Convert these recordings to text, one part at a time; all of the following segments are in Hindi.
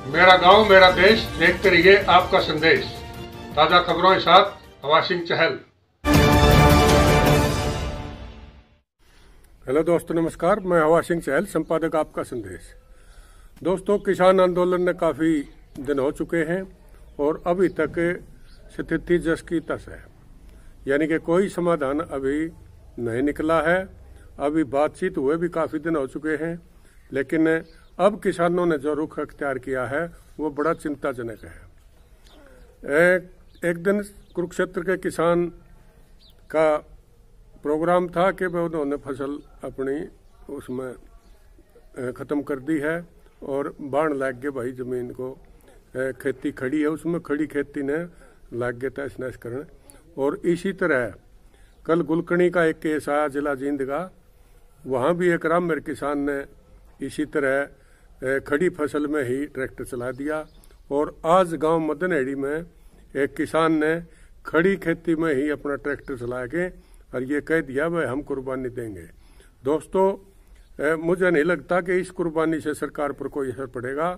मेरा गांव मेरा देश, देखते रहिए आपका संदेश। ताजा खबरों के साथ हवा सिंह चहल। हेलो दोस्तों, नमस्कार। मैं हवा सिंह चहल, संपादक आपका संदेश। दोस्तों, किसान आंदोलन ने काफी दिन हो चुके हैं और अभी तक स्थिति जस की तस है, यानी कि कोई समाधान अभी नहीं निकला है। अभी बातचीत हुए भी काफी दिन हो चुके हैं, लेकिन अब किसानों ने जो रुख अख्तियार किया है वो बड़ा चिंताजनक है। एक दिन कुरुक्षेत्र के किसान का प्रोग्राम था कि उन्होंने फसल अपनी उसमें ख़त्म कर दी है और बाढ़ लग गए भाई जमीन को। खेती खड़ी है, उसमें खड़ी खेती ने लग गए तहस नहस करने। और इसी तरह कल गुलकणी का एक केस आया जिला जींद का, वहाँ भी एक राममेर किसान ने इसी तरह खड़ी फसल में ही ट्रैक्टर चला दिया। और आज गांव मदनहेड़ी में एक किसान ने खड़ी खेती में ही अपना ट्रैक्टर चला के और ये कह दिया भाई हम कुर्बानी देंगे। दोस्तों, मुझे नहीं लगता कि इस कुर्बानी से सरकार पर कोई असर पड़ेगा।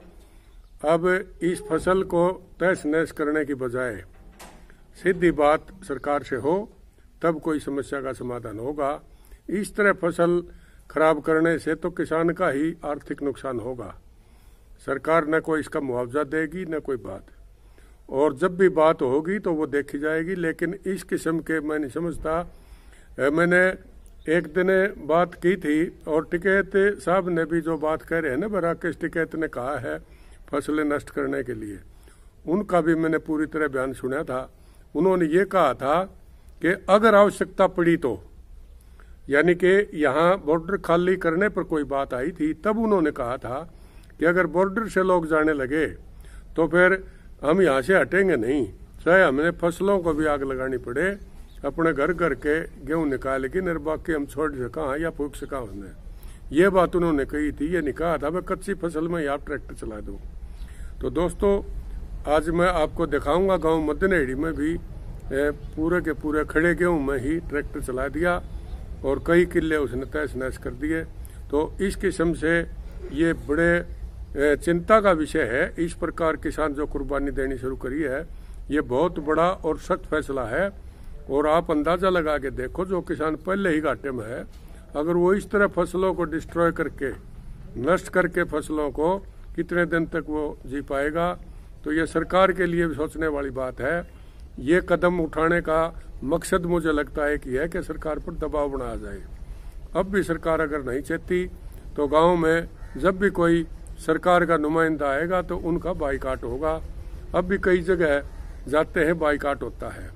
अब इस फसल को तहस नहस करने की बजाय सीधी बात सरकार से हो तब कोई समस्या का समाधान होगा। इस तरह फसल खराब करने से तो किसान का ही आर्थिक नुकसान होगा। सरकार न कोई इसका मुआवजा देगी न कोई बात, और जब भी बात होगी तो वो देखी जाएगी। लेकिन इस किस्म के मैं नहीं समझता। मैंने एक दिन बात की थी और टिकैत साहब ने भी जो बात कह रहे हैं ना, राकेश टिकैत ने कहा है फसलें नष्ट करने के लिए, उनका भी मैंने पूरी तरह बयान सुना था। उन्होंने ये कहा था कि अगर आवश्यकता पड़ी तो, यानी कि यहाँ बॉर्डर खाली करने पर कोई बात आई थी, तब उन्होंने कहा था कि अगर बॉर्डर से लोग जाने लगे तो फिर हम यहाँ से हटेंगे नहीं, चाहे हमें फसलों को भी आग लगानी पड़े, अपने घर घर के गेहूँ निकाल के निर्बाक के हम छोड़ सका या फूक सका उसने। ये बात उन्होंने कही थी। ये नहीं कहा था मैं कच्ची फसल में आप ट्रैक्टर चला दूँ। तो दोस्तों, आज मैं आपको दिखाऊंगा गाँव मदनहेड़ी में भी पूरे के पूरे खड़े गेहूँ में ही ट्रैक्टर चला दिया और कई किले उसने तहस नहस कर दिए। तो इस किस्म से ये बड़े चिंता का विषय है। इस प्रकार किसान जो कुर्बानी देनी शुरू करी है, ये बहुत बड़ा और सख्त फैसला है। और आप अंदाजा लगा के देखो, जो किसान पहले ही घाटे में है, अगर वो इस तरह फसलों को डिस्ट्रॉय करके नष्ट करके फसलों को कितने दिन तक वो जी पाएगा। तो ये सरकार के लिए भी सोचने वाली बात है। ये कदम उठाने का मकसद मुझे लगता है कि है कि सरकार पर दबाव बनाया जाए। अब भी सरकार अगर नहीं चाहती तो गांव में जब भी कोई सरकार का नुमाइंदा आएगा तो उनका बाइकाट होगा। अब भी कई जगह जाते हैं बाइकाट होता है।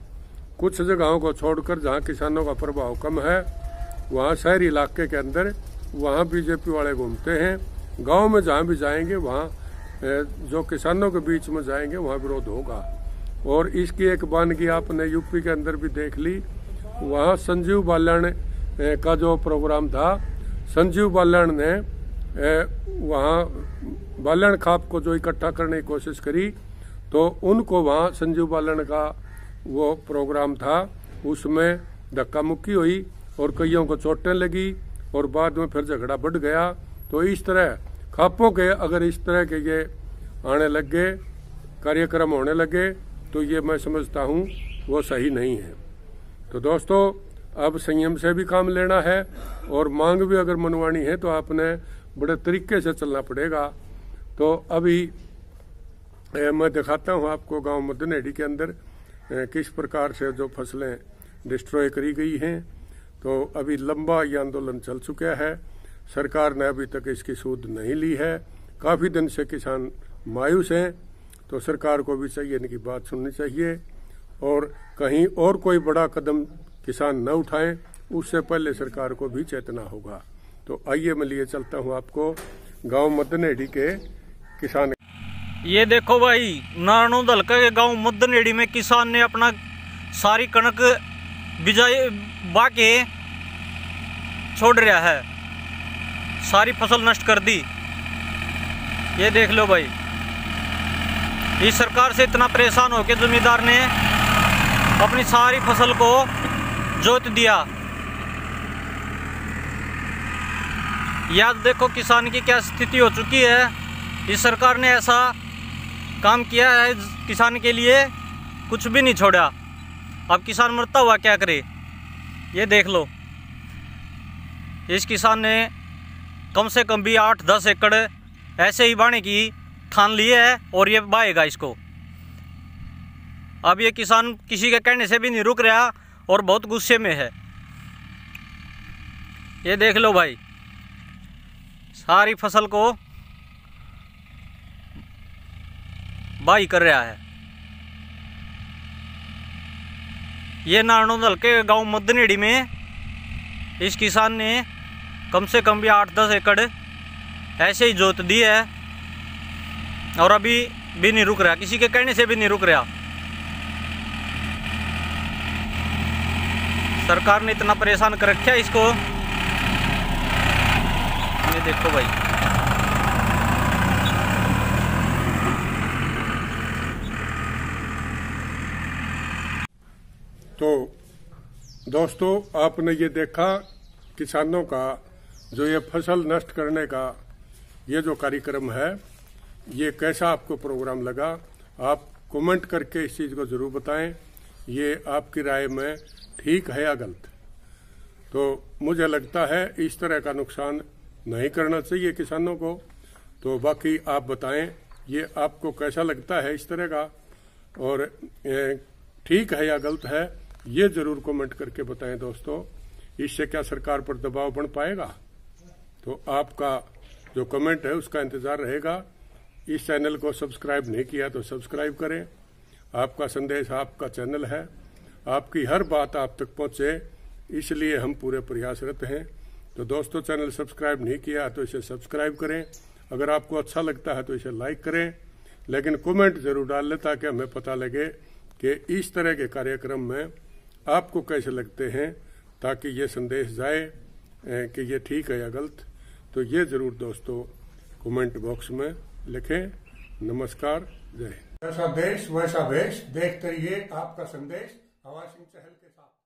कुछ जगहों को छोड़कर जहां किसानों का प्रभाव कम है, वहां शहरी इलाके के अंदर वहां बीजेपी वाले घूमते हैं। गाँव में जहाँ भी जाएंगे वहाँ जो किसानों के बीच में जाएंगे वहाँ विरोध होगा। और इसकी एक वानगी आपने यूपी के अंदर भी देख ली। वहाँ संजीव बाल्याण का जो प्रोग्राम था, संजीव बाल्याण ने वहाँ बाल्याण खाप को जो इकट्ठा करने की कोशिश करी, तो उनको वहाँ संजीव बाल्याण का वो प्रोग्राम था, उसमें धक्का मुक्की हुई और कईयों को चोटें लगी और बाद में फिर झगड़ा बढ़ गया। तो इस तरह खापों के अगर इस तरह के ये आने लग गए, कार्यक्रम होने लगे, तो ये मैं समझता हूँ वो सही नहीं है। तो दोस्तों, अब संयम से भी काम लेना है और मांग भी अगर मनवानी है तो आपने बड़े तरीके से चलना पड़ेगा। तो अभी मैं दिखाता हूँ आपको गांव मदनहेड़ी के अंदर किस प्रकार से जो फसलें डिस्ट्रॉय करी गई हैं। तो अभी लंबा ये आंदोलन चल चुका है। सरकार ने अभी तक इसकी सूद नहीं ली है। काफ़ी दिन से किसान मायूस हैं। तो सरकार को भी चाहिए इनकी बात सुननी चाहिए और कहीं और कोई बड़ा कदम किसान न उठाएं, उससे पहले सरकार को भी चेतना होगा। तो आइए मैं लिए चलता हूं आपको गांव मदनहेड़ी के किसान। ये देखो भाई, नारायण दलका के गांव मदनहेड़ी में किसान ने अपना सारी कणक बिजाई बा के छोड़ रहा है, सारी फसल नष्ट कर दी। ये देख लो भाई, इस सरकार से इतना परेशान होकर जमींदार ने अपनी सारी फसल को जोत दिया। याद देखो किसान की क्या स्थिति हो चुकी है। इस सरकार ने ऐसा काम किया है किसान के लिए, कुछ भी नहीं छोड़ा। अब किसान मरता हुआ क्या करे? ये देख लो, इस किसान ने कम से कम भी 8-10 एकड़ ऐसे ही बाने की ठान लिए है और ये बाएगा इसको। अब ये किसान किसी के कहने से भी नहीं रुक रहा और बहुत गुस्से में है। ये देख लो भाई, सारी फसल को बाई कर रहा है। ये नारनौंदल के गांव मदनेड़ी में इस किसान ने कम से कम भी 8-10 एकड़ ऐसे ही जोत दी है और अभी भी नहीं रुक रहा, किसी के कहने से भी नहीं रुक रहा। सरकार ने इतना परेशान कर रखा है इसको। ये देखो भाई, तो दोस्तों, आपने ये देखा किसानों का जो ये फसल नष्ट करने का ये जो कार्यक्रम है, ये कैसा आपको प्रोग्राम लगा? आप कमेंट करके इस चीज़ को ज़रूर बताएं। ये आपकी राय में ठीक है या गलत? तो मुझे लगता है इस तरह का नुकसान नहीं करना चाहिए किसानों को। तो बाकी आप बताएं, ये आपको कैसा लगता है इस तरह का, और ठीक है या गलत है, ये जरूर कमेंट करके बताएं दोस्तों। इससे क्या सरकार पर दबाव बन पाएगा? तो आपका जो कमेंट है उसका इंतजार रहेगा। इस चैनल को सब्सक्राइब नहीं किया तो सब्सक्राइब करें। आपका संदेश आपका चैनल है, आपकी हर बात आप तक पहुंचे, इसलिए हम पूरे प्रयासरत हैं। तो दोस्तों, चैनल सब्सक्राइब नहीं किया तो इसे सब्सक्राइब करें। अगर आपको अच्छा लगता है तो इसे लाइक करें, लेकिन कमेंट जरूर डाल लें ताकि हमें पता लगे कि इस तरह के कार्यक्रम में आपको कैसे लगते हैं, ताकि ये संदेश जाए कि ये ठीक है या गलत। तो ये जरूर दोस्तों कमेंट बॉक्स में लिखें। नमस्कार, जय हिंद। जैसा देश वैसा भेष, देखते रहिए आपका संदेश हवा सिंह चहल के साथ।